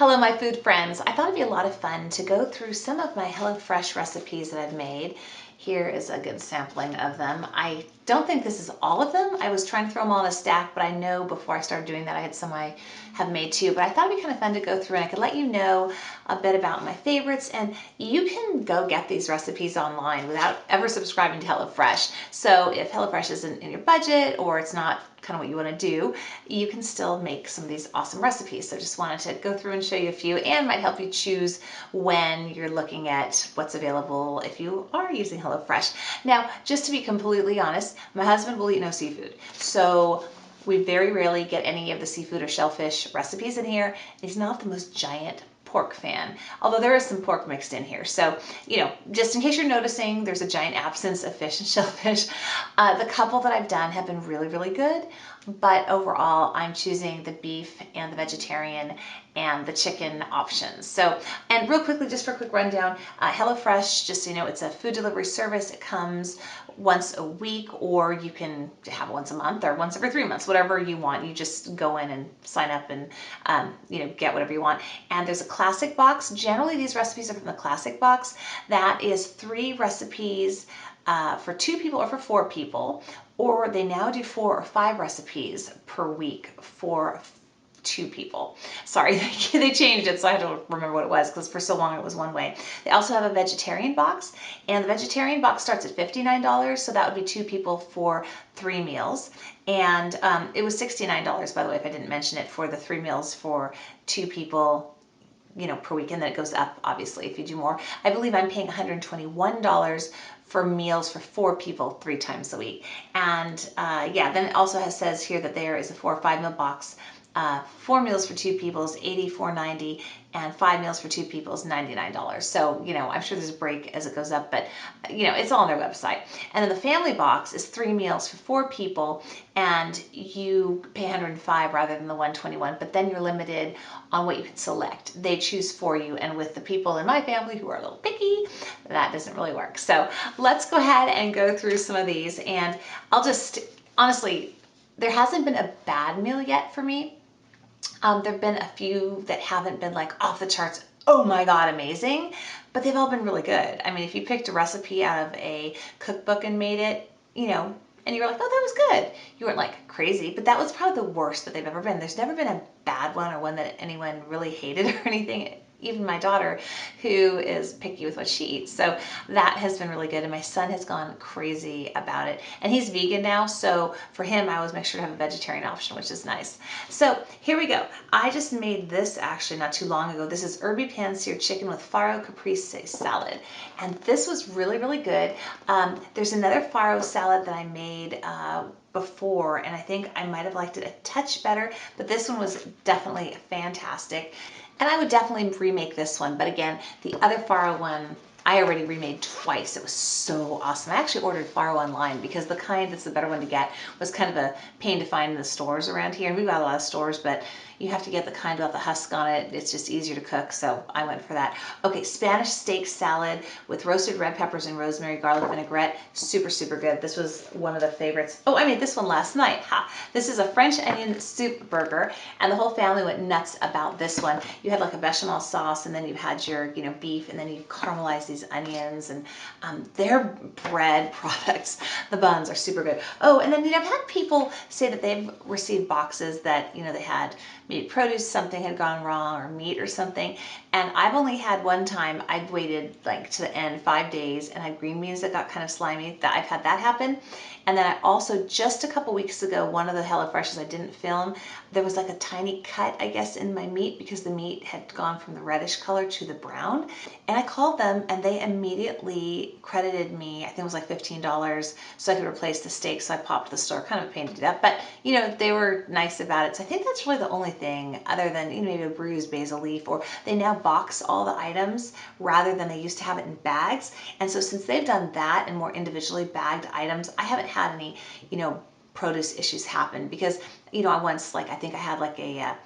Hello, my food friends. I thought it'd be a lot of fun to go through some of my HelloFresh recipes that I've made. Here is a good sampling of them. I don't think this is all of them. I was trying to throw them all in a stack, but I know before I started doing that I had some I have made too. But I thought it'd be kind of fun to go through and I could let you know a bit about my favorites. And you can go get these recipes online without ever subscribing to HelloFresh. So if HelloFresh isn't in your budget or it's not kind of what you want to do, you can still make some of these awesome recipes. So just wanted to go through and show you a few and might help you choose when you're looking at what's available if you are using HelloFresh. Now, just to be completely honest, my husband will eat no seafood. So we very rarely get any of the seafood or shellfish recipes in here. He's not the most giant pork fan, although there is some pork mixed in here. So, just in case you're noticing, there's a giant absence of fish and shellfish. The couple that I've done have been really, really good, but overall I'm choosing the beef and the vegetarian and the chicken options. So, and real quickly, just for a quick rundown, HelloFresh, just so you know, it's a food delivery service. It comes once a week, or you can have it once a month or once every 3 months, whatever you want. You just go in and sign up and get whatever you want. And there's a classic box. Generally, these recipes are from the classic box. That is 3 recipes for 2 people or for 4 people, or they now do 4 or 5 recipes per week for 2 people. Sorry, they changed it, so I had to remember what it was because for so long it was one way. They also have a vegetarian box, and the vegetarian box starts at $59, so that would be 2 people for 3 meals. And it was $69, by the way, if I didn't mention it, for the 3 meals for 2 people, per week, and then it goes up, obviously, if you do more. I believe I'm paying $121 for meals for 4 people 3 times a week. And then it also says here that there is a 4 or 5 meal box. 4 meals for 2 people is $84.90, and 5 meals for 2 people is $99. So, I'm sure there's a break as it goes up, but, it's all on their website. And then the family box is 3 meals for 4 people, and you pay $105 rather than the $121, but then you're limited on what you can select. They choose for you, and with the people in my family who are a little picky, that doesn't really work. So let's go ahead and go through some of these, and I'll just, honestly, there hasn't been a bad meal yet for me. There have been a few that haven't been like off the charts, oh my God, amazing, but they've all been really good. I mean, if you picked a recipe out of a cookbook and made it, and you were like, oh, that was good. You weren't like crazy, but that was probably the worst that they've ever been. There's never been a bad one or one that anyone really hated or anything. Even my daughter, who is picky with what she eats. So that has been really good. And my son has gone crazy about it. And he's vegan now. So for him, I always make sure to have a vegetarian option, which is nice. So here we go. I just made this actually not too long ago. This is herby pan-seared chicken with farro caprese salad. And this was really, really good. There's another farro salad that I made before, and I think I might have liked it a touch better, but this one was definitely fantastic. And I would definitely remake this one, but again, the other farro one, I already remade twice. It was so awesome. I actually ordered farro online because the kind that's the better one to get was kind of a pain to find in the stores around here. And we've got a lot of stores, but you have to get the kind without the husk on it. It's just easier to cook, so I went for that. Okay, Spanish steak salad with roasted red peppers and rosemary garlic vinaigrette. Super, super good. This was one of the favorites. Oh, I made this one last night. Ha! This is a French onion soup burger, and the whole family went nuts about this one. You had like a bechamel sauce, and then you had your, beef, and then you caramelized these onions, and their bread products, the buns are super good. Oh, and then I've had people say that they've received boxes that they had maybe produce, something had gone wrong, or meat or something, and I've only had one time. I'd waited like to the end 5 days and had green beans that got kind of slimy. That I've had that happen. And then I also, just a couple weeks ago, one of the HelloFreshes I didn't film, there was like a tiny cut, I guess, in my meat because the meat had gone from the reddish color to the brown. And I called them and they immediately credited me, I think it was like $15, so I could replace the steak. So I popped to the store, kind of a pain to do that, but they were nice about it. So I think that's really the only thing, other than maybe a bruised basil leaf, or they now box all the items rather than they used to have it in bags. And so since they've done that and more individually bagged items, I haven't had any, produce issues happen because, I once, like, I think I had like a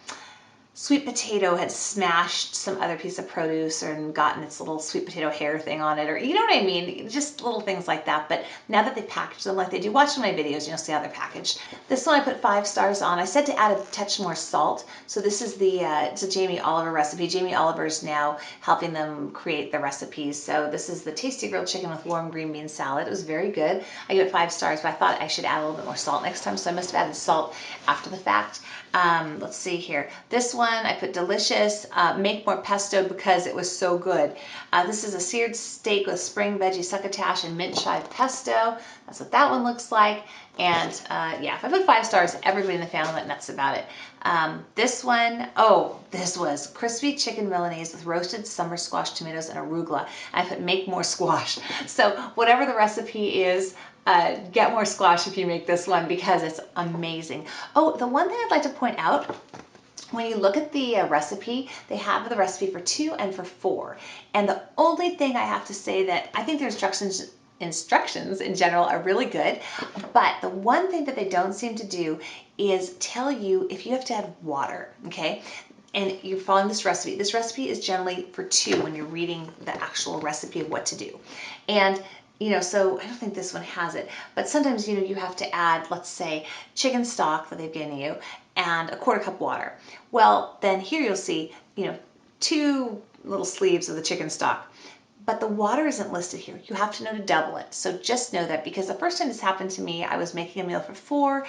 sweet potato had smashed some other piece of produce and gotten its little sweet potato hair thing on it, or you know what I mean? Just little things like that. But now that they package them like they do, watch my videos and you'll see how they're packaged. This one I put 5 stars on. I said to add a touch more salt. So this is it's a Jamie Oliver recipe. Jamie Oliver's now helping them create the recipes. So this is the tasty grilled chicken with warm green bean salad. It was very good. I gave it 5 stars, but I thought I should add a little bit more salt next time. So I must have added salt after the fact. Let's see here. This one I put delicious, make more pesto because it was so good. This is a seared steak with spring veggie succotash and mint chive pesto. That's what that one looks like. And yeah, if I put 5 stars, everybody in the family went nuts about it. This one, oh, this was crispy chicken Milanese with roasted summer squash, tomatoes, and arugula. I put make more squash. So whatever the recipe is, get more squash if you make this one because it's amazing. Oh, the one thing I'd like to point out, when you look at the recipe, they have the recipe for 2 and for 4. And the only thing I have to say that I think their instructions in general are really good, but the one thing that they don't seem to do is tell you if you have to add water, okay? And you're following this recipe. This recipe is generally for 2 when you're reading the actual recipe of what to do. And you know, so I don't think this one has it, but sometimes, you know, you have to add, let's say, chicken stock that they've given you and a 1/4 cup water. Well, then here you'll see, you know, 2 little sleeves of the chicken stock. But the water isn't listed here. You have to know to double it. So just know that, because the first time this happened to me, I was making a meal for 4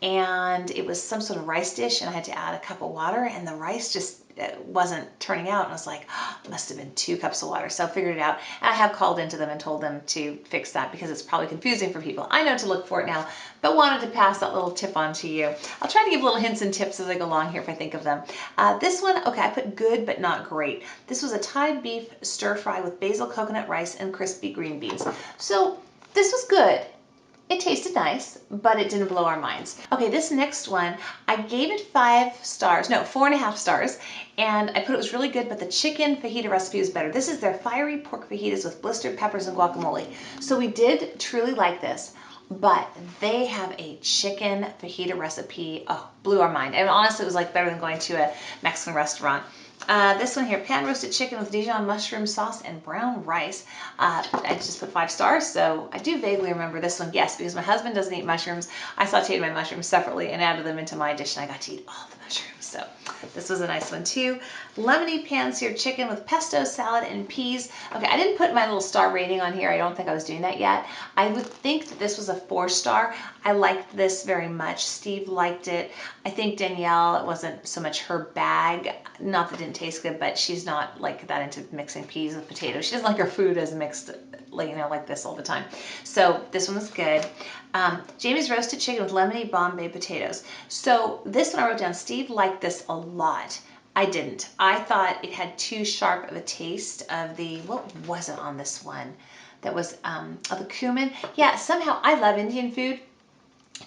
and it was some sort of rice dish and I had to add a cup of water and the rice just wasn't turning out. And I was like, oh, it must have been 2 cups of water. So I figured it out. And I have called into them and told them to fix that because it's probably confusing for people. I know to look for it now, but wanted to pass that little tip on to you. I'll try to give little hints and tips as I go along here if I think of them. This one, okay, I put good but not great. This was a Thai beef stir fry with basil, coconut rice, and crispy green beans. So this was good. It tasted nice, but it didn't blow our minds. Okay, this next one, I gave it 5 stars, no, 4.5 stars, and I put it was really good, but the chicken fajita recipe was better. This is their fiery pork fajitas with blistered peppers and guacamole. So we did truly like this, but they have a chicken fajita recipe, oh, blew our mind. And honestly, it was like better than going to a Mexican restaurant. This one here, pan roasted chicken with Dijon mushroom sauce and brown rice. I just put 5 stars, so I do vaguely remember this one. Yes, because my husband doesn't eat mushrooms. I sauteed my mushrooms separately and added them into my dish, and I got to eat all the mushrooms. So this was a nice one too. Lemony pan-seared chicken with pesto, salad, and peas. Okay, I didn't put my little star rating on here. I don't think I was doing that yet. I would think that this was a 4 star. I liked this very much. Steve liked it. I think Danielle, it wasn't so much her bag. Not that it didn't taste good, but she's not like that into mixing peas with potatoes. She doesn't like her food as mixed, like, you know, like this all the time. So this one was good. Jamie's roasted chicken with lemony Bombay potatoes. So this one I wrote down, Steve liked this a lot. I didn't. I thought it had too sharp of a taste of the, what was it on this one? That was, of the cumin. Yeah, somehow I love Indian food.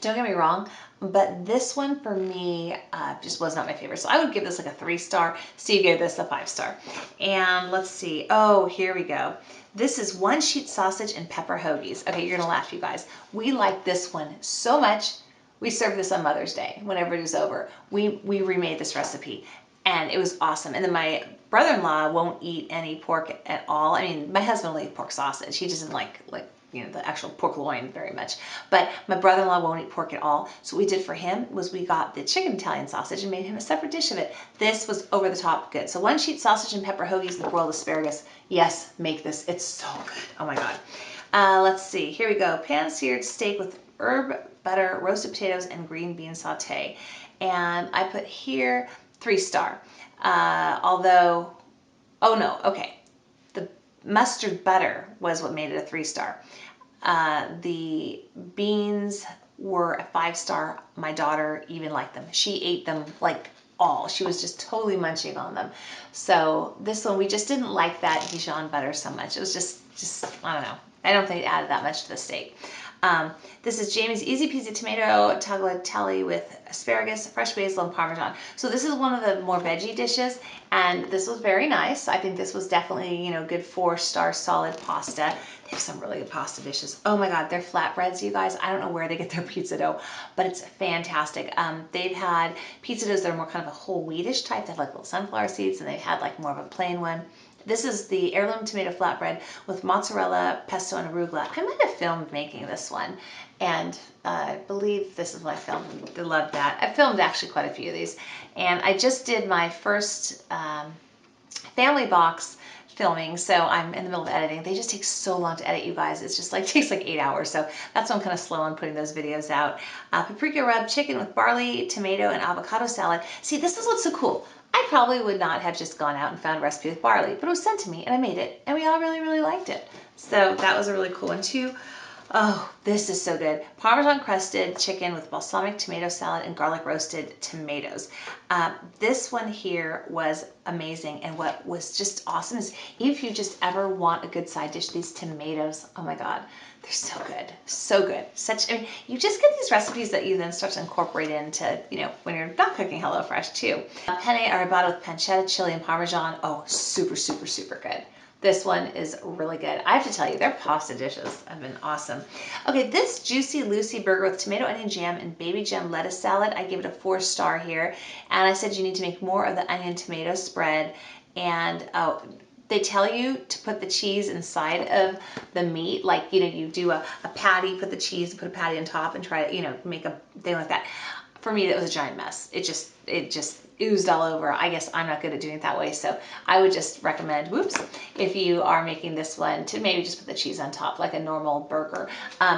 Don't get me wrong, but this one for me just was not my favorite. So I would give this like a 3 star. Steve gave this a 5 star. And let's see. Oh, here we go. This is one sheet sausage and pepper hoagies. Okay, you're gonna laugh, you guys. We like this one so much. We served this on Mother's Day whenever it was over. We remade this recipe and it was awesome. And then my brother-in-law won't eat any pork at all. I mean, my husband will eat pork sausage. He doesn't like you know, the actual pork loin very much. But my brother-in-law won't eat pork at all. So what we did for him was we got the chicken Italian sausage and made him a separate dish of it. This was over the top good. So one sheet sausage and pepper hoagies with broiled asparagus. Yes, make this. It's so good. Oh my God. Let's see. Here we go. Pan-seared steak with herb butter, roasted potatoes, and green bean saute. And I put here 3 star. Although, oh no, okay. The mustard butter was what made it a 3 star. The beans were a 5 star. My daughter even liked them. She ate them like all. She was just totally munching on them. So this one, we just didn't like that Dijon butter so much. It was just I don't know. I don't think it added that much to the steak. This is Jamie's Easy Peasy Tomato Tagliatelle with asparagus, fresh basil, and Parmesan. So this is one of the more veggie dishes, and this was very nice. I think this was definitely, you know, good 4-star solid pasta. They have some really good pasta dishes. Oh my God, their flatbreads, you guys. I don't know where they get their pizza dough, but it's fantastic. They've had pizza doughs that are more kind of a whole wheatish type. They have like little sunflower seeds, and they've had like more of a plain one. This is the heirloom tomato flatbread with mozzarella, pesto, and arugula. I might have filmed making this one, and I believe this is what I filmed. I love that. I filmed actually quite a few of these, and I just did my first family box filming, so I'm in the middle of editing. They just take so long to edit, you guys. It's just like takes like 8 hours, so that's why I'm kind of slow on putting those videos out. Paprika rub chicken with barley, tomato, and avocado salad. See, this is what's so cool. I probably would not have just gone out and found a recipe with barley, but it was sent to me and I made it, and we all really, really liked it. So that was a really cool one too. Oh, this is so good. Parmesan crusted chicken with balsamic tomato salad and garlic roasted tomatoes. This one here was amazing, and what was just awesome is if you just ever want a good side dish, these tomatoes, oh my God, they're so good, so good. Such, I mean, you just get these recipes that you then start to incorporate into, you know, when you're not cooking HelloFresh too. Penne arrabbiata with pancetta, chili, and Parmesan. Oh, super, super, super good. This one is really good. I have to tell you, their pasta dishes have been awesome. Okay, this Juicy Lucy burger with tomato, onion jam, and baby gem lettuce salad, I gave it a 4-star here. And I said you need to make more of the onion tomato spread. And they tell you to put the cheese inside of the meat. Like, you know, you do a patty, put the cheese, put a patty on top and try to, you know, make a thing like that. For me, that was a giant mess. It just oozed all over. I guess I'm not good at doing it that way, so I would just recommend, whoops, if you are making this one, to maybe just put the cheese on top like a normal burger.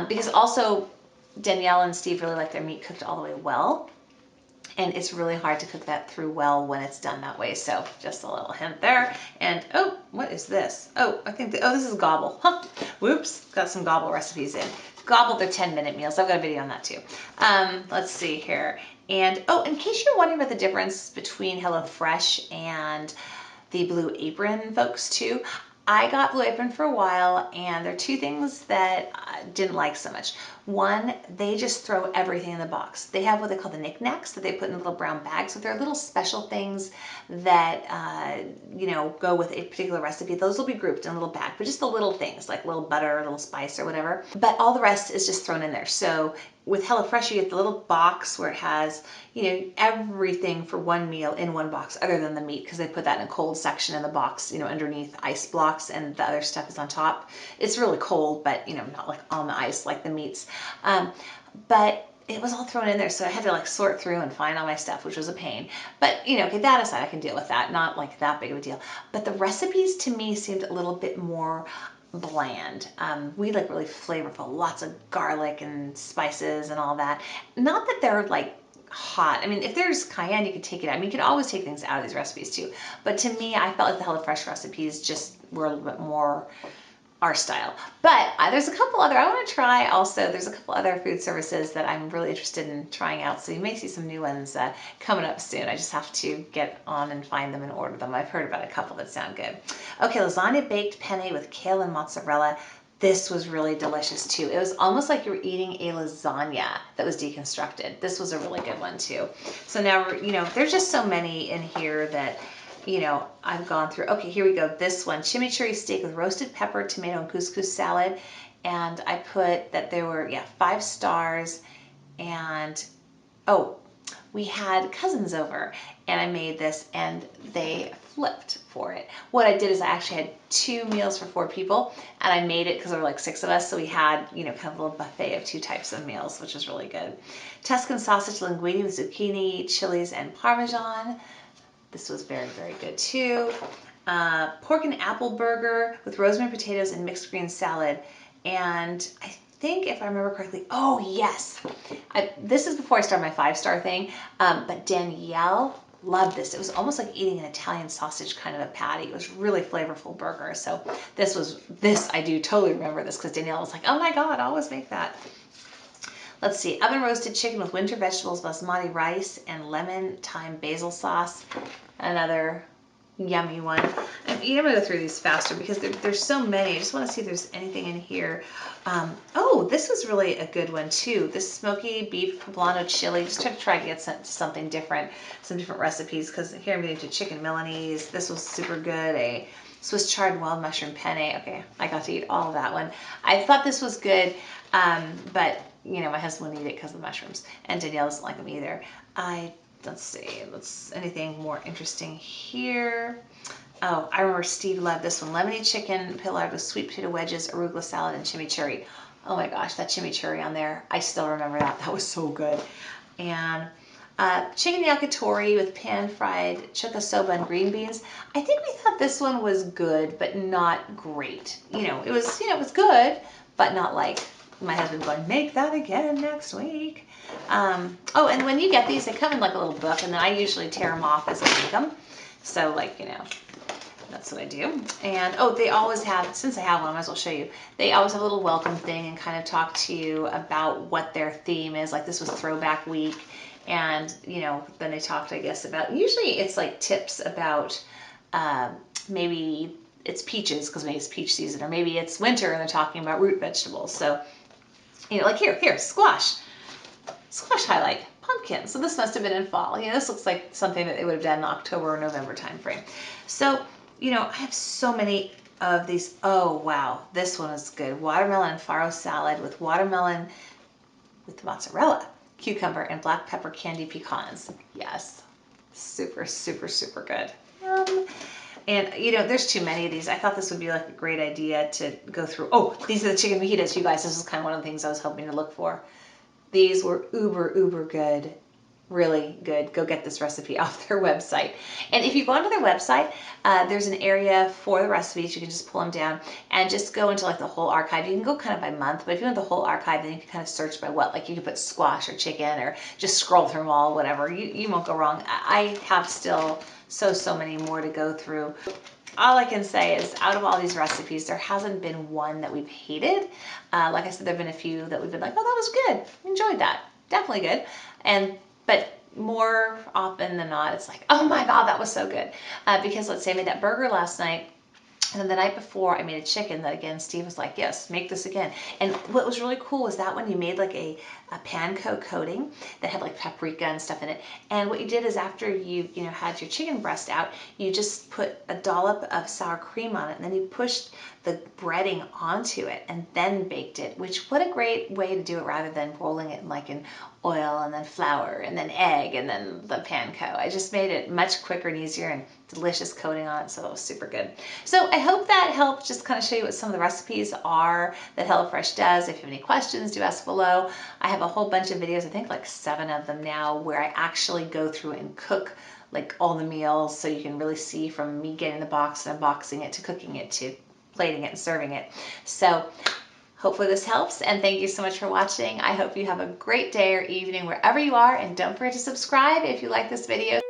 Because also Danielle and Steve really like their meat cooked all the way well, and it's really hard to cook that through well when it's done that way. So just a little hint there. And oh, what is this? Oh, I think this is gobble. Huh. Whoops, got some gobble recipes in. Gobble, they're 10-minute meals. I've got a video on that too. Let's see here. And oh, in case you're wondering about the difference between HelloFresh and the Blue Apron folks too, I got Blue Apron for a while, and there are two things that I didn't like so much. One, they just throw everything in the box. They have what they call the knickknacks that they put in little brown bags. So they're little special things that, you know, go with a particular recipe. Those will be grouped in a little bag, but just the little things like little butter, a little spice or whatever. But all the rest is just thrown in there. So with HelloFresh, you get the little box where it has, you know, everything for one meal in one box other than the meat, because they put that in a cold section in the box, you know, underneath ice blocks, and the other stuff is on top. It's really cold, but, you know, not like on the ice like the meats. But it was all thrown in there, so I had to like sort through and find all my stuff, which was a pain. But, you know, okay, that aside, I can deal with that. Not like that big of a deal. But the recipes to me seemed a little bit more bland. We like really flavorful, lots of garlic and spices and all that. Not that they're like hot. I mean, if there's cayenne, you can take it out. I mean, you can always take things out of these recipes too. But to me, I felt like the HelloFresh recipes just were a little bit more our style. But there's a couple other, I want to try also, there's a couple other food services that I'm really interested in trying out. So you may see some new ones coming up soon. I just have to get on and find them and order them. I've heard about a couple that sound good. Okay, lasagna baked penne with kale and mozzarella. This was really delicious too. It was almost like you were eating a lasagna that was deconstructed. This was a really good one too. So now, you know, there's just so many in here that, you know, I've gone through. Okay, here we go. This one, chimichurri steak with roasted pepper, tomato, and couscous salad. And I put that there were, 5 stars. And, oh, we had cousins over, and I made this, and they flipped for it. What I did is I actually had 2 meals for 4 people, and I made it because there were like 6 of us, so we had, you know, kind of a little buffet of 2 types of meals, which was really good. Tuscan sausage linguine with zucchini, chilies, and Parmesan. This was very, very good too. Pork and apple burger with rosemary potatoes and mixed green salad. And I think if I remember correctly, oh yes, this is before I started my 5-star thing, but Danielle loved this. It was almost like eating an Italian sausage kind of a patty. It was really flavorful burger. So this I do totally remember this because Danielle was like, oh my God, I always make that. Let's see, oven roasted chicken with winter vegetables, basmati rice, and lemon thyme basil sauce. Another yummy one. And I'm gonna go through these faster because there's so many. I just want to see if there's anything in here. Oh, this was really a good one too. This smoky beef poblano chili. Just try to get something different, some different recipes, because here I'm getting to chicken Milanese. This was super good. A Swiss chard wild mushroom penne. Okay, I got to eat all of that one. I thought this was good, but you know, my husband wouldn't eat it because of the mushrooms, and Danielle doesn't like them either. Let's see, anything more interesting here. Oh, I remember Steve loved this one. Lemony chicken pillared with sweet potato wedges, arugula salad, and chimichurri. Oh my gosh, that chimichurri on there. I still remember that. That was so good. And chicken yakitori with pan-fried chuka soba and green beans. I think we thought this one was good, but not great. It was good, but not like my husband going, make that again next week. Oh, and when you get these, they come in like a little book, and then I usually tear them off as I make them. So that's what I do. And oh, they always have, since I have one, I might as well show you. They always have a little welcome thing and kind of talk to you about what their theme is. Like this was Throwback Week. And, then they talked, I guess, about, usually it's like tips about maybe it's peaches because maybe it's peach season, or maybe it's winter and they're talking about root vegetables. So, like here, squash highlight, pumpkin. So this must have been in fall. This looks like something that they would have done in October or November timeframe. So, I have so many of these. Oh, wow. This one is good. Watermelon and farro salad with watermelon with mozzarella, cucumber, and black pepper candy pecans. Yes. Super, super, super good. And, there's too many of these. I thought this would be like a great idea to go through. Oh, these are the chicken fajitas, you guys. This is kind of one of the things I was hoping to look for. These were uber, uber good. Really good. Go get this recipe off their website. And if you go onto their website, there's an area for the recipes. You can just pull them down and just go into like the whole archive. You can go kind of by month, but if you want the whole archive, then you can kind of search by what. Like you can put squash or chicken or just scroll through them all, whatever. You won't go wrong. I have still so many more to go through. All I can say is out of all these recipes, there hasn't been one that we've hated. Like I said, there have been a few that we've been like, oh, that was good. Enjoyed that. Definitely good. But more often than not, it's like, oh my God, that was so good. Because let's say I made that burger last night, and then the night before I made a chicken that again, Steve was like, yes, make this again. And what was really cool was that when you made like a panko coating that had like paprika and stuff in it. And what you did is after you had your chicken breast out, you just put a dollop of sour cream on it, and then you pushed the breading onto it and then baked it, which what a great way to do it rather than rolling it in oil and then flour and then egg and then the panko. I just made it much quicker and easier and delicious coating on it, so it was super good. So I hope that helped just kind of show you what some of the recipes are that HelloFresh does. If you have any questions, do ask below. I have a whole bunch of videos, I think like 7 of them now, where I actually go through and cook like all the meals, so you can really see from me getting the box and unboxing it to cooking it to plating it and serving it. So hopefully this helps, and thank you so much for watching. I hope you have a great day or evening wherever you are, and don't forget to subscribe if you like this video.